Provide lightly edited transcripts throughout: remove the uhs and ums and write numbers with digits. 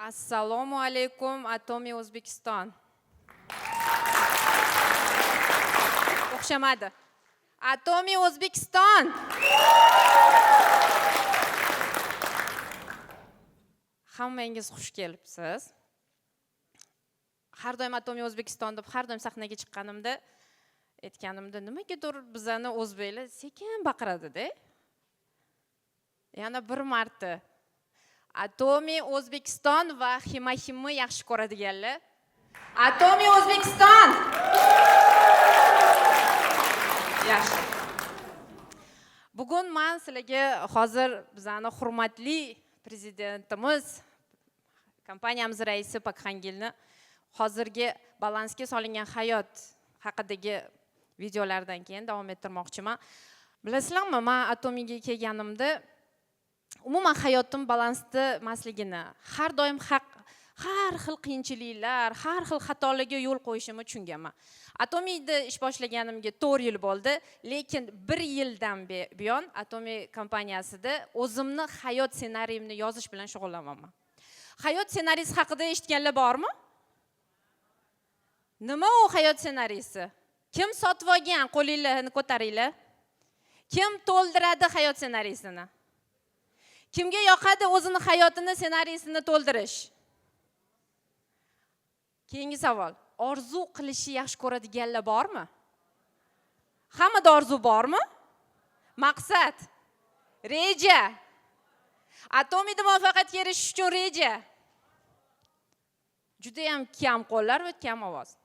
Assalomu alaykum, Atomiy O'zbekiston. O'xshamadi. Atomiy O'zbekiston. Hammangiz xush kelibsiz. Har doim Atomiy O'zbekiston deb har doim sahnaga chiqqanimda aytganimda nimagadir bizani o'zbeklar sekin baqiradi-da. Yana bir marta Atomiy O'zbekiston va Hima-Himni yaxshi ko'radiganlar. Atomiy O'zbekiston! Yaxshi. Bugun men sizlarga hozir bizani hurmatli prezidentimiz, kompaniyamiz raisi Pakhangilni hozirgi balansga solingan hayot haqidagi videolardan keyin davom ettirmoqchiman. Bilasizlarmi, men Atomiyga kelganimda umuman hayotim balansda emasligini, har doim har xil qiyinchiliklar, har xil xatolarga yo'l qo'yishimni tushunganman. Atomiyda ish boshlaganimga 4 yil bo'ldi, lekin 1 yildan buyon Atomiy kompaniyasida o'zimni hayot ssenariyimni yozish bilan shug'ullanaman. Hayot ssenariysi haqida eshitganlar bormi? Nima u hayot ssenariysi? Kim sotib olgan? Qo'linglarni ko'taringlar. Kim to'ldiradi hayot ssenariysini? Kimga yoqadi o'zini hayotini ssenariysini to'ldirish? Keyingi savol. Orzu qilishni yaxshi ko'radiganlar bormi? Hammada orzu bormi? Maqsad, reja. Atomiyda muvaffaqiyatga erishish uchun reja. Juda ham kam qo'llar va kam ovoz.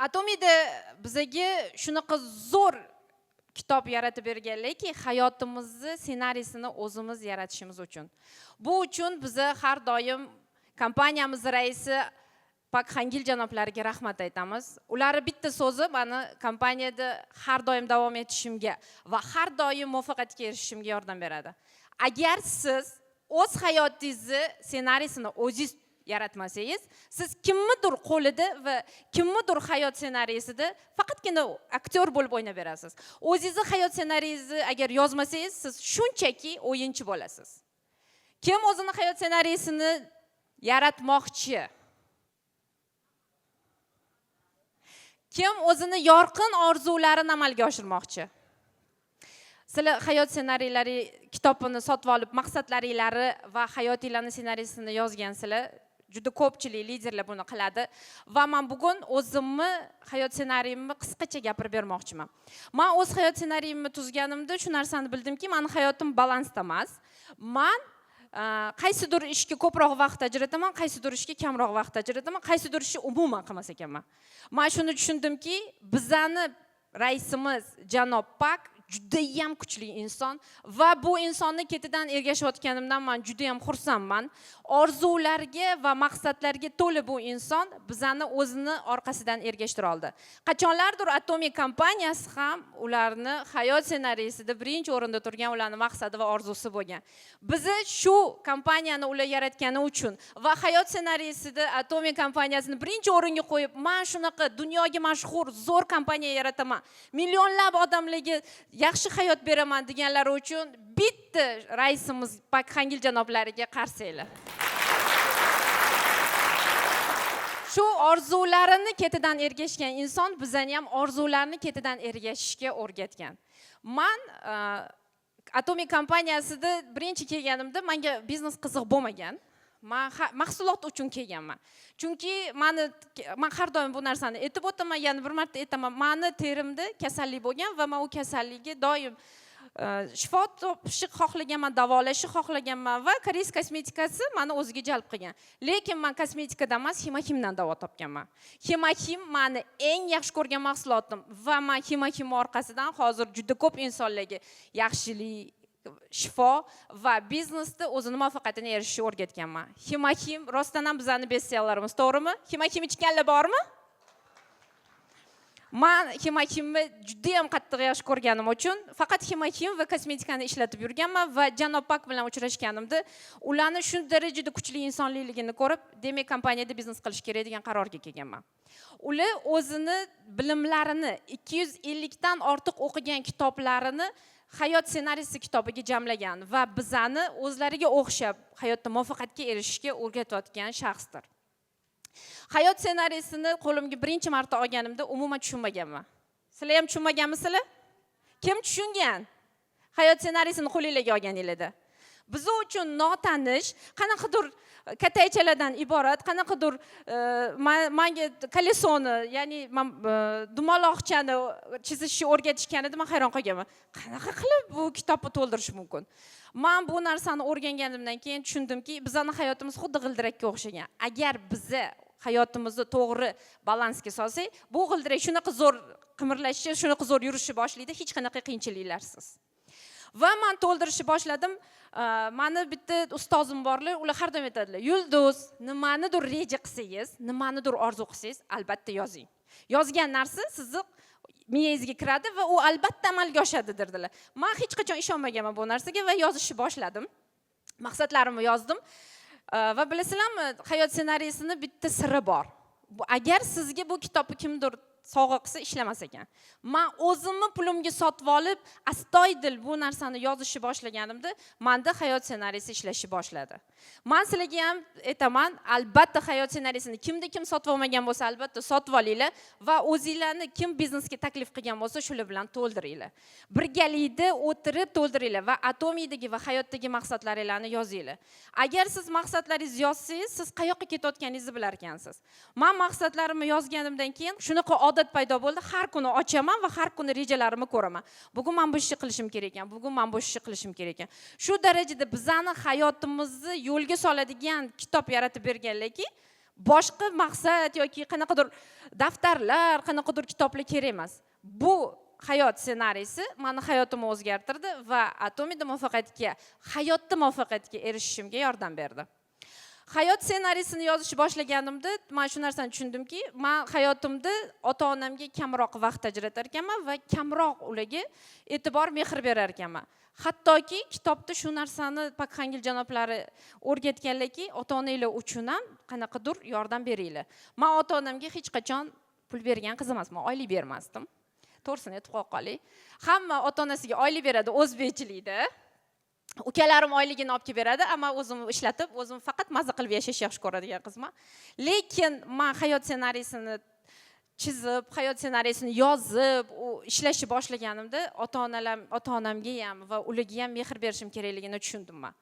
Atomiyda bizga shunaqa zo'r kitob yaratib berganlarki, hayotimizni ssenariysini o'zimiz yaratishimiz uchun. Bu uchun biz har doim kompaniyamiz raisi Pakhangil janoblariga rahmat aytamiz. Ular bitta so'zi meni kompaniyada har doim davom etishimga va har doim muvaffaqiyatga erishishimga yordam beradi. Agar siz o'z hayotingizni ssenariysini o'zingiz yaratmasangiz, siz kimnidir qo'lida va kimnidir hayot ssenariysida faqatgina aktyor bo'lib o'ynab berasiz. O'zingizni hayot ssenariyingizni agar yozmasangiz, siz shunchaki o'yinchi bo'lasiz. Kim o'zini hayot ssenariysini yaratmoqchi? Kim o'zini yorqin orzularini amalga oshirmoqchi? Sizlar hayot ssenariylari kitobini sotib olib, maqsadlaringizni va hayotingizning ssenariysini yozgansizlar. Juda ko'pchilik liderlar buni qiladi va men bugun o'zimni hayot ssenariyimni qisqacha gapirib bermoqchiman. Men o'z hayot ssenariyimni tuzganimda shu narsani bildimki, mening hayotim balansda emas. Men qaysidir ishga ko'proq vaqt ajrataman, qaysidir ishga kamroq vaqt ajrataman, qaysidir ishni umuman qilmas ekanman. Men shuni tushundimki, bizani raisimiz janob Pak juda ham kuchli inson va bu insonni ketidan ergashayotganimdan men juda ham xursandman. Orzularga va maqsadlarga to'la bu inson bizani o'zini orqasidan ergashtira oldi. Qachonlardir Atomiy kompaniyasi ham ularni hayot ssenariysida birinchi o'rinda turgan, ularning maqsadi va orzusi bo'lgan. Biz shu kompaniyani ular yaratgani uchun va hayot ssenariysida Atomiy kompaniyasini birinchi o'ringa qo'yib, men shunaqa dunyoga mashhur zo'r kompaniya yarataman, millionlab odamlarga yaxshi hayot beraman deganlar uchun bitta raisimiz Pakhangil janoblariga qarsanglar. Shu orzularini ketidan ergashgan inson bizani ham orzularni ketidan ergashishga o'rgatgan. Men Atomiy kompaniyasida birinchi kelganimda menga biznes qiziq bo'lmagan. Men mahsulot uchun kelganman. Chunki men har doim bu narsani aytib o'taman, yana bir marta aytaman. Meni terimda kasallik bo'lgan va men u kasallikka doim shifo topishni xohlaganman, davolashni xohlaganman va Koreys kosmetikasi meni o'ziga jalb qilgan. Lekin men kosmetikadan emas, Hima-Himdan davo topganman. Hima-Him meni eng yaxshi ko'rgan mahsulotim va men Hima-Him orqasidan hozir juda ko'p insonlarga yaxshilik, shifo va biznesda o'zini muvaffaqiyatini erishishni o'rgatganman. Hima-Him rostdan ham bizning bestsellerimiz, to'g'rimi? Hima-Him ichganlar bormi? Men Hima-Himni juda ham qattiq yaxshi ko'rganim uchun faqat Hima-Him va kosmetikani ishlatib yurganman va janob Pak bilan uchrashganimda ularni shu darajada kuchli insonligini ko'rib, demak kompaniyada biznes qilish kerak degan qarorga kelganman. Ular o'zini bilimlarini 250 dan ortiq o'qigan kitoblarini hayot ssenariysi kitobiga jamlagan va bizani o'zlariga o'xshab hayotda muvaffaqiyatga erishishga o'rgatayotgan shaxsdir. Hayot ssenarisini qo'limga birinchi marta olganimda umuman tushunmaganman. Sizlar ham tushunmaganmisizlar? Kim tushungan? Hayot ssenarisini qo'lingizga olganingizda. Biz uchun notanish, qanaqadir kataychalardan iborat, qanaqadir menga kolesoni, ya'ni dumaloqchani chizishni o'rgatishganida men hayron qolganman. Qanaqa qilib bu kitobni to'ldirish mumkin? Men bu narsani o'rganganimdan keyin tushundimki, bizning hayotimiz xuddi g'ildirakka o'xshagan. Agar biz hayotimizni to'g'ri balansga solsak, bu g'ildirak shunaqa zo'r qimirlashi, shunaqa zo'r yurishni boshlaydi, hech qanaqa qiyinchiliklarsiz. Va men to'ldirishni boshladim. Meni bitta ustozim borlar, ular har doim aytadilar: "Yulduz, nimanidir reja qilsangiz, nimanidir orzu qilsangiz, albatta yozing. Yozgan narsa sizni miyangizga kiradi va u albatta amalga oshadi" dedilar. Men hech qachon ishonmaganman bu narsaga va yozishni boshladim. Maqsadlarimni yozdim. Va bilasizlarmi, hayot ssenariysining bitta siri bor. Agar sizga bu kitobni kimdir sovg'a qilsa ishlamas ekan. Men o'zimni pulimga sotib olib, astoydil bu narsani yozishni boshlaganimda, menda hayot ssenariysi ishlashni boshladi. Men sizlarga ham aytaman, albatta hayot ssenariysini kim sotib olmagan bo'lsa, albatta sotib olinglar va o'zingizlarni kim biznesga taklif qilgan bo'lsa, shular bilan to'ldiringlar. Birgalikda o'tirib to'ldiringlar va atomidagi va hayotdagi maqsadlaringizni yozinglar. Agar siz maqsadlaringizni yozsangiz, siz qayoqqa ketayotganingizni bilar ekansiz. Men maqsadlarimni yozganimdan keyin shunaqa odat paydo bo'ldi. Har kuni ochaman va har kuni rejalarimni ko'raman. Bugun men bu ishni qilishim kerak ekan. Bugun men bu ishni qilishim kerak ekan. Shu darajada bizani hayotimizni yo'lga soladigan kitob yaratib berganlarki, boshqa maqsad yoki qanaqadir daftarlar, qanaqadir kitoblar kerak emas. Bu hayot ssenariysi meni hayotimni o'zgartirdi va atomida muvaffaqiyatga, hayotda muvaffaqiyatga erishishimga yordam berdi. Hayot ssenarisini yozishni boshlaganimda, men shu narsani tushundimki, men hayotimda ota-onamga kamroq vaqt ajratar ekanman va kamroq ularga e'tibor, mehr berar ekanman. Hattoki kitobda shu narsani Pakhangil janoblari o'rgatganlarki, ota-onalar uchun ham qanaqadir yordam beringlar. Men ota-onamga hech qachon pul bergan qiz emasman, oylik bermasdim. To'g'risini aytib qo'yaylik. Hamma ota-onasiga oylik beradi o'zbekchilikda. Ukalarim oyligini olib kelib beradi, ammo o'zim ishlatib, o'zim faqat mazza qilib yashashni yaxshi ko'radigan qizman. Lekin men hayot ssenarisini chizib, hayot ssenarisini yozib, ishlashni boshlaganimda ota-onamga ham va ularga ham mehr berishim kerakligini tushundim men.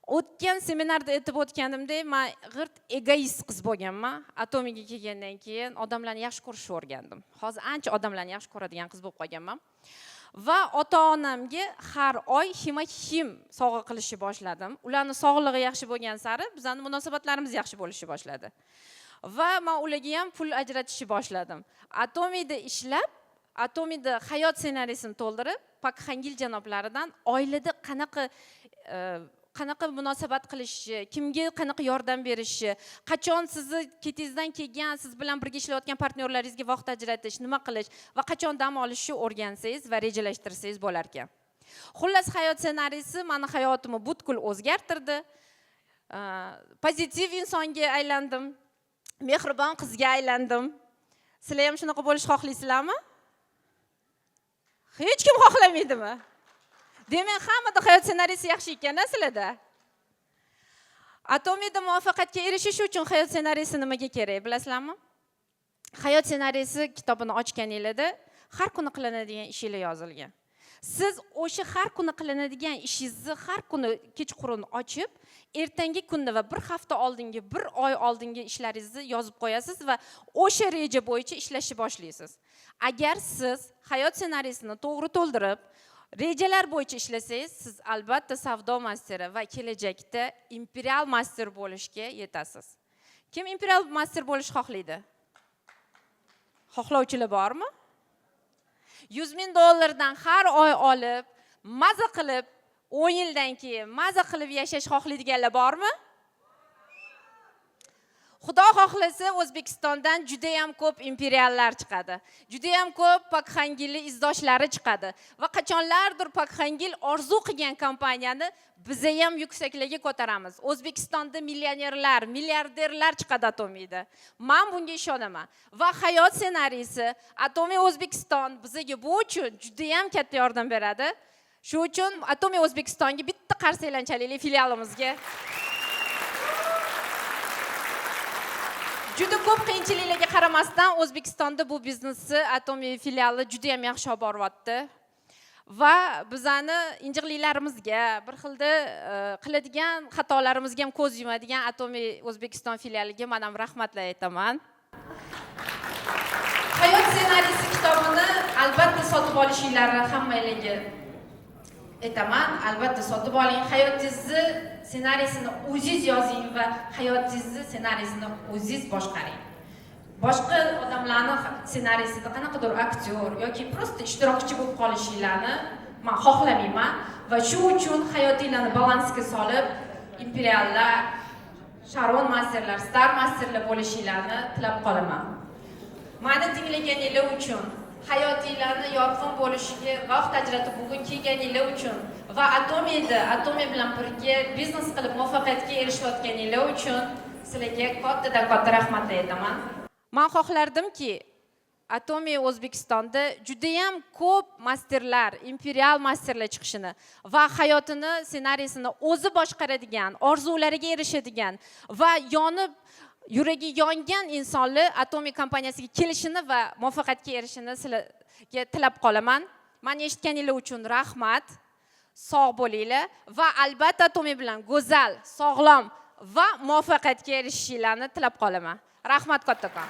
O'tgan seminarda aytib o'tganimda, men g'irt egoist qiz bo'lganman. Atomiga kelgandan keyin odamlarni yaxshi ko'rishni o'rgandim. Hozir ancha odamlarni yaxshi ko'radigan qiz bo'lib qolganman. Va ota-onamga har oy hima-him sovg'a qilishni boshladim. Ularning sog'lig'i yaxshi bo'lgan sari bizning munosabatlarimiz yaxshi bo'lishni boshladi. Va men ularga ham pul ajratishni boshladim. Atomida ishlab, atomida hayot ssenarisini to'ldirib, Pakhangil janoblaridan oilada qanaqa munosabat qilishni, kimga qanaqa yordam berishni, qachon sizni ketingizdan kelgan, siz bilan birga ishlayotgan partnyorlaringizga vaqt ajratish, nima qilish va qachon dam olishni o'rgansangiz va rejalashtirsangiz bo'lar ekan. Xullas, hayot ssenariysi meni hayotimni butkul o'zgartirdi. Pozitiv insonga aylandim, mehribon qizga aylandim. Sizlar ham shunaqa bo'lishni xohlaysizlarmi? Hech kim xohlamaydimi? Demak, hammada hayot ssenariysi yaxshi ekan-da sizlarda. Atomida muvaffaqiyatga erishish uchun hayot ssenariysi nimaga kerak, bilasizlarmi? Hayot ssenariysi kitobini ochganingizda har kuni qilinadigan ishinglar yozilgan. Siz o'sha har kuni qilinadigan ishingizni har kuni kechqurun ochib, ertangi kunda va bir hafta oldingi, bir oy oldingi ishlaringizni yozib qo'yasiz va o'sha reja bo'yicha ishlashni boshlaysiz. Agar siz hayot ssenariysini to'g'ri to'ldirib, rejalar bo'yicha ishlasangiz, siz albatta savdo masteri va kelajakda imperial master bo'lishga yetasiz. Kim imperial master bo'lishni xohlaydi? Xohlovchilar bormi? $100,000 har oy olib, maza qilib, 10 yildan keyin maza qilib yashash xohlaydiganlar bormi? Xudo xohlasa, O'zbekistondan juda ham ko'p imperiallar chiqadi. Juda ham ko'p Pakhangil izdoshlari chiqadi va qachonlardir Pakhangil orzu qilgan kompaniyani biz ham yuksaklarga ko'taramiz. O'zbekistonda millionerlar, milliarderlar chiqadi Atomida. Men bunga ishonaman. Va hayot ssenariysi Atomiy O'zbekiston bizga bu uchun juda ham katta yordam beradi. Shu uchun Atomiy O'zbekistonga bitta qarshi aylanchalik filialimizga juda ko'p qiyinchiliklarga qaramasdan O'zbekistonda bu biznesni Atomiy filiali juda ham yaxshi olib boryapti. Va bizani injiqliklarimizga, bir xilda qiladigan xatolarimizga ham ko'z yumadigan Atomiy O'zbekiston filialiga men ham rahmatlar aytaman. Hayot ssenariysi kitobini albatta sotib olishingizni hammangizga aytaman. Albatta sotib oling. Hayotingizni ssenariysini o'zingiz yozing va hayotingizni ssenariysini o'zingiz boshqaring. Boshqa odamlarning ssenariysida qanaqadir aktyor yoki prosta ishtirokchi bo'lib qolishinglarni men xohlamayman va shu uchun hayotinglarni balansga solib, imperiallar, Sharon masterlar, Star masterlar bo'lishinglarni tilab qolaman. Meni tinglaganinglar uchun, hayotinglarni yorqin bo'lishiga vaqt ajratib bugun kelganinglar uchun va Atomiy bilan birga biznes qilib muvaffaqiyatga erishayotganinglar uchun sizlarga kattadan katta rahmat aytaman. Men xohlardimki, Atomiy O'zbekistonda juda ham ko'p masterlar, imperial masterlar chiqishini va hayotini, ssenariysini o'zi boshqaradigan, orzulariga erishadigan va yuragi yongan insonlar Atomiy kompaniyasiga kelishini va muvaffaqiyatga erishishini sizlarga tilab qolaman. Meni eshitganingiz uchun rahmat. Sog' bo'linglar va albatta Atomiy bilan go'zal, sog'lom va muvaffaqiyatga erishishinglarni tilab qolaman. Rahmat kattakon.